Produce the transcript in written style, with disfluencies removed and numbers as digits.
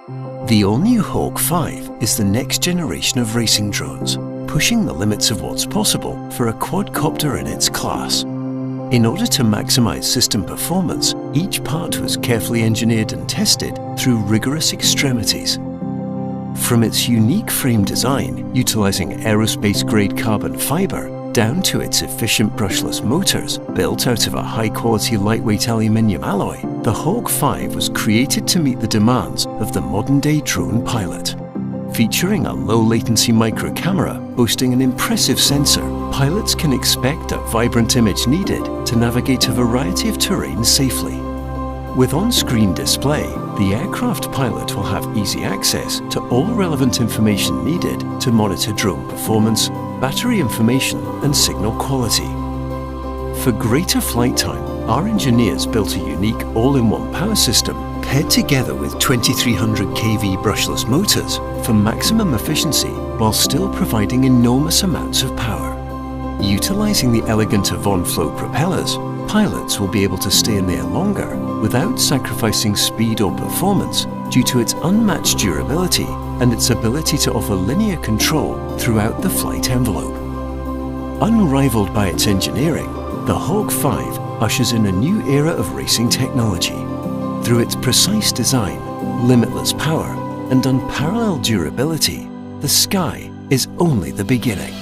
The all-new Hawk 5 is the next generation of racing drones, pushing the limits of what's possible for a quadcopter in its class. In order to maximize system performance, each part was carefully engineered and tested through rigorous extremities. From its unique frame design, utilizing aerospace-grade carbon fiber, down to its efficient brushless motors, built out of a high-quality lightweight aluminium alloy, the Hawk 5 was created to meet the demands of the modern-day drone pilot. Featuring a low-latency micro camera boasting an impressive sensor, pilots can expect a vibrant image needed to navigate a variety of terrain safely. With on-screen display, the aircraft pilot will have easy access to all relevant information needed to monitor drone performance, battery information, and signal quality. For greater flight time, our engineers built a unique all-in-one power system paired together with 2300 kV brushless motors for maximum efficiency while still providing enormous amounts of power. Utilizing the elegant Avon Flow propellers, pilots will be able to stay in the air longer without sacrificing speed or performance due to its unmatched durability and its ability to offer linear control throughout the flight envelope. Unrivaled by its engineering, the Hawk 5 ushers in a new era of racing technology. Through its precise design, limitless power, and unparalleled durability, the sky is only the beginning.